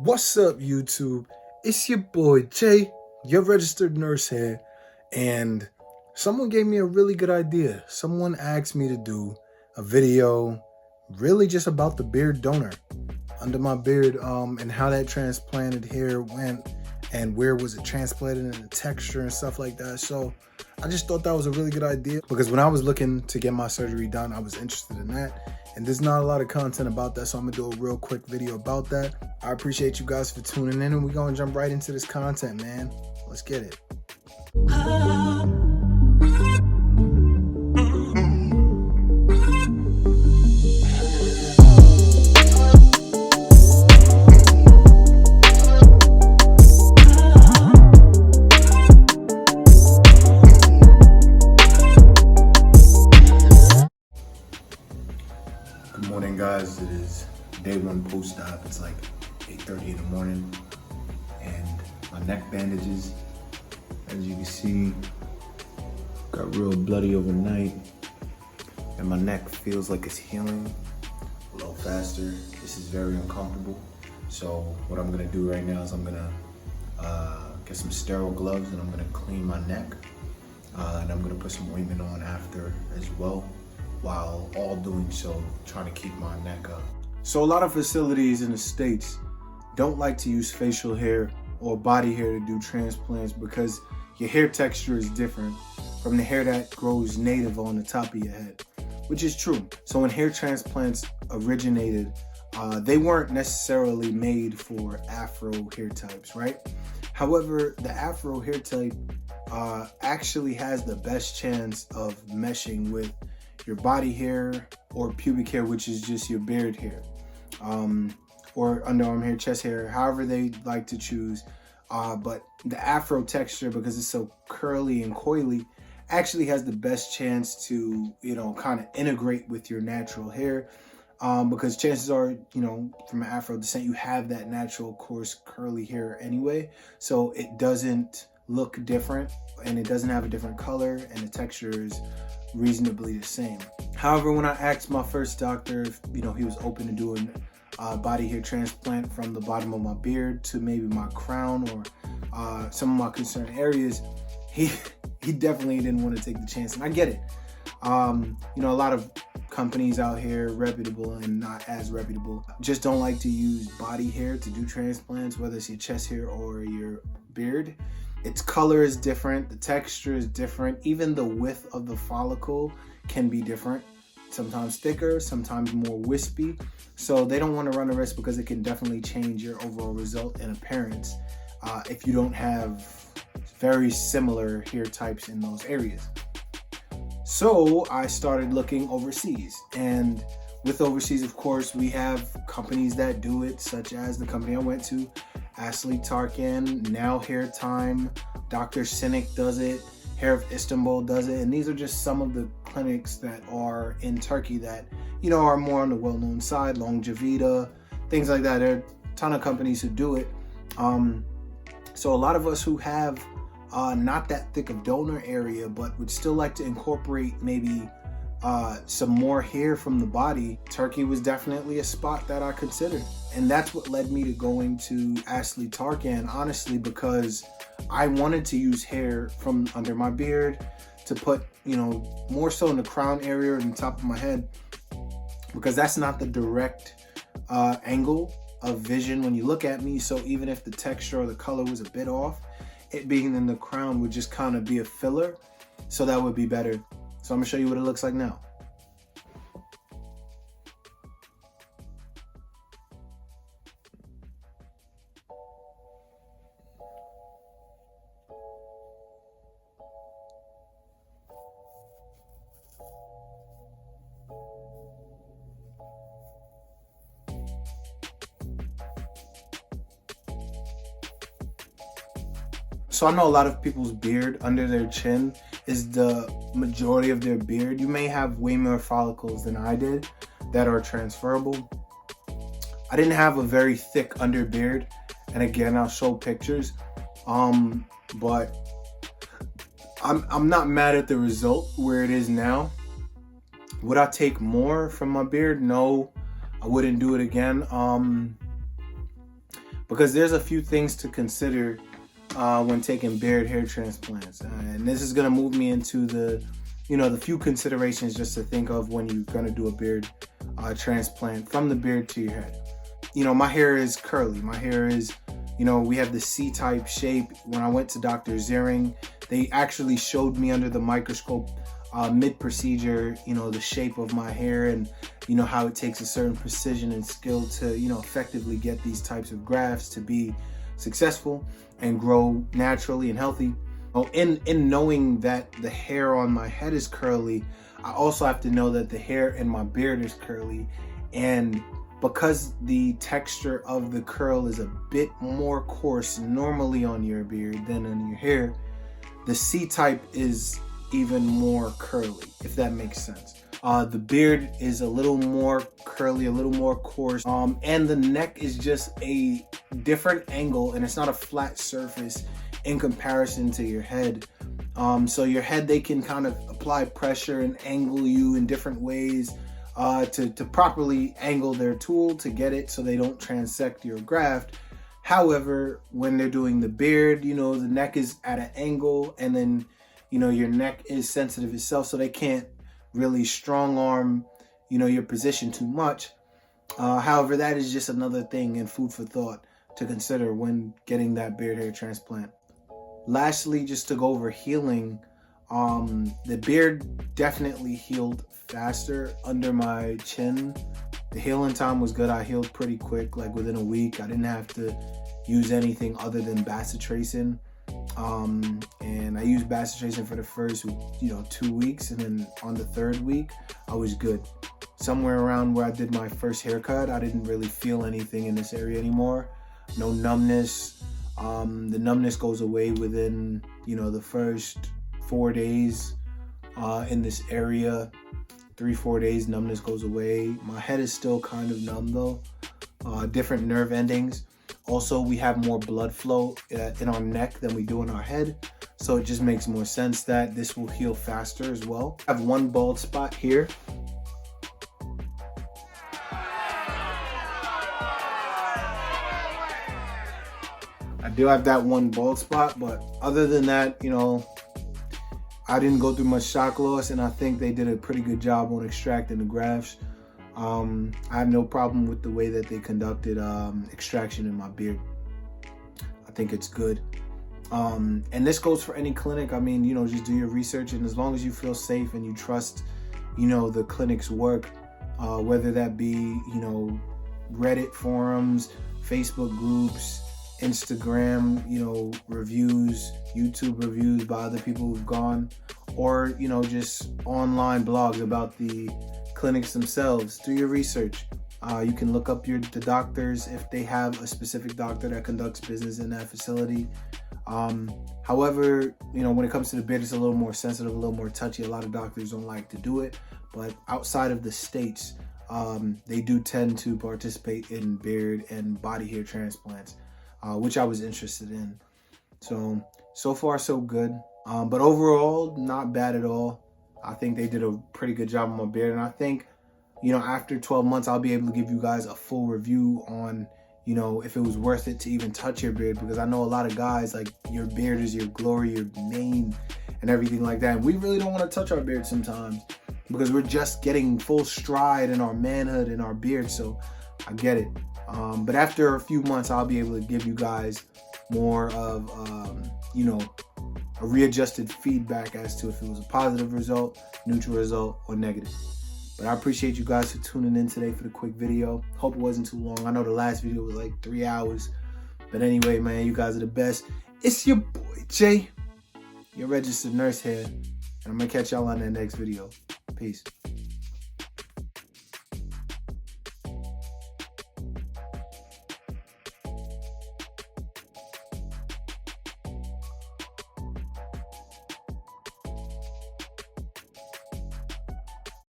What's up, YouTube? It's your boy Jay, your registered nurse here, and someone gave me a really good idea. Someone asked me to do a video really just about the beard donor under my beard, and how that transplanted hair went and where was it transplanted and the texture and stuff like that. So I just thought that was a really good idea because when I was looking to get my surgery done, I was interested in that. And there's not a lot of content about that, so I'm gonna do a real quick video about that. I appreciate you guys for tuning in, and we're gonna jump right into this content, man. Let's get it. Good morning, guys. It is day one post-op. It's like 8:30 in the morning, and my neck bandages, as you can see, got real bloody overnight, and my neck feels like it's healing a little faster. This is very uncomfortable. So what I'm gonna do right now is I'm gonna get some sterile gloves and I'm gonna clean my neck, and I'm gonna put some ointment on after as well, while all doing so trying to keep my neck up. So a lot of facilities in the States don't like to use facial hair or body hair to do transplants because your hair texture is different from the hair that grows native on the top of your head, which is true. So when hair transplants originated, they weren't necessarily made for Afro hair types, right? However, the Afro hair type actually has the best chance of meshing with your body hair or pubic hair, which is just your beard hair, or underarm hair, chest hair, however they like to choose. But the Afro texture, because it's so curly and coily, actually has the best chance to, kind of integrate with your natural hair, because chances are, from an Afro descent, you have that natural, coarse, curly hair anyway. So it doesn't look different and it doesn't have a different color, and the texture is reasonably the same. However, when I asked my first doctor if he was open to doing body hair transplant from the bottom of my beard to maybe my crown or some of my concerned areas, he definitely didn't want to take the chance, and I get it. A lot of companies out here, reputable and not as reputable, just don't like to use body hair to do transplants, whether it's your chest hair or your beard. Its color is different, the texture is different, even the width of the follicle can be different, sometimes thicker, sometimes more wispy. So they don't want to run a risk because it can definitely change your overall result and appearance if you don't have very similar hair types in those areas. So I started looking overseas, and with overseas, of course, we have companies that do it, such as the company I went to, Ashley Tarkan, Now Hair Time, Dr. Cynic does it, Hair of Istanbul does it, and these are just some of the clinics that are in Turkey that, are more on the well-known side, Longevita, things like that. There are a ton of companies who do it. So a lot of us who have not that thick of donor area, but would still like to incorporate maybe some more hair from the body, Turkey was definitely a spot that I considered. And that's what led me to going to Ashley Tarkan, honestly, because I wanted to use hair from under my beard to put, more so in the crown area and the top of my head, because that's not the direct angle of vision when you look at me. So even if the texture or the color was a bit off, it being in the crown would just kind of be a filler. So that would be better. So I'm gonna show you what it looks like now. So I know a lot of people's beard under their chin is the majority of their beard. You may have way more follicles than I did that are transferable. I didn't have a very thick underbeard, and again, I'll show pictures. But I'm not mad at the result where it is now. Would I take more from my beard? No, I wouldn't do it again. because there's a few things to consider when taking beard hair transplants. And this is gonna move me into the few considerations just to think of when you're gonna do a beard transplant from the beard to your head. My hair is curly. My hair is, we have the C-type shape. When I went to Dr. Ziering, they actually showed me under the microscope mid-procedure, the shape of my hair and, how it takes a certain precision and skill to, effectively get these types of grafts to be successful and grow naturally and healthy. In knowing that the hair on my head is curly, I also have to know that the hair in my beard is curly. And because the texture of the curl is a bit more coarse normally on your beard than on your hair, the C-type is even more curly, if that makes sense. The beard is a little more curly, a little more coarse, and the neck is just a different angle, and it's not a flat surface in comparison to your head. So your head, they can kind of apply pressure and angle you in different ways to properly angle their tool to get it so they don't transect your graft. However, when they're doing the beard, the neck is at an angle, and then your neck is sensitive itself, so they can't really strong arm your position too much. However, that is just another thing and food for thought to consider when getting that beard hair transplant. Lastly, just to go over healing, the beard definitely healed faster under my chin. The healing time was good. I healed pretty quick, like within a week. I didn't have to use anything other than bacitracin. And I used bacitracin for the first 2 weeks, and then on the third week I was good. Somewhere around where I did my first haircut, I didn't really feel anything in this area anymore. No numbness. The numbness goes away within the first 4 days in this area. 3-4 days, numbness goes away. My head is still kind of numb though. Different nerve endings. Also, we have more blood flow in our neck than we do in our head, so it just makes more sense that this will heal faster as well. I have one bald spot here. I do have that one bald spot, but other than that, I didn't go through much shock loss, and I think they did a pretty good job on extracting the grafts. I have no problem with the way that they conducted extraction in my beard. I think it's good. And this goes for any clinic. I mean, just do your research, and as long as you feel safe and you trust, the clinic's work, whether that be, Reddit forums, Facebook groups, Instagram, reviews, YouTube reviews by other people who've gone, or, just online blogs about the clinics themselves. Do your research. You can look up the doctors if they have a specific doctor that conducts business in that facility. However, when it comes to the beard, it's a little more sensitive, a little more touchy. A lot of doctors don't like to do it, but outside of the States, they do tend to participate in beard and body hair transplants, which I was interested in. So far so good. But overall, not bad at all. I think they did a pretty good job on my beard, and I think, after 12 months, I'll be able to give you guys a full review on, if it was worth it to even touch your beard, because I know a lot of guys, like, your beard is your glory, your name, and everything like that. And we really don't want to touch our beard sometimes because we're just getting full stride in our manhood and our beard. So I get it. But after a few months, I'll be able to give you guys more of, a readjusted feedback as to if it was a positive result, neutral result, or negative. But I appreciate you guys for tuning in today for the quick video. Hope it wasn't too long. I know the last video was like 3 hours. But anyway, man, you guys are the best. It's your boy, Jay, your registered nurse here. And I'm going to catch y'all on that next video. Peace.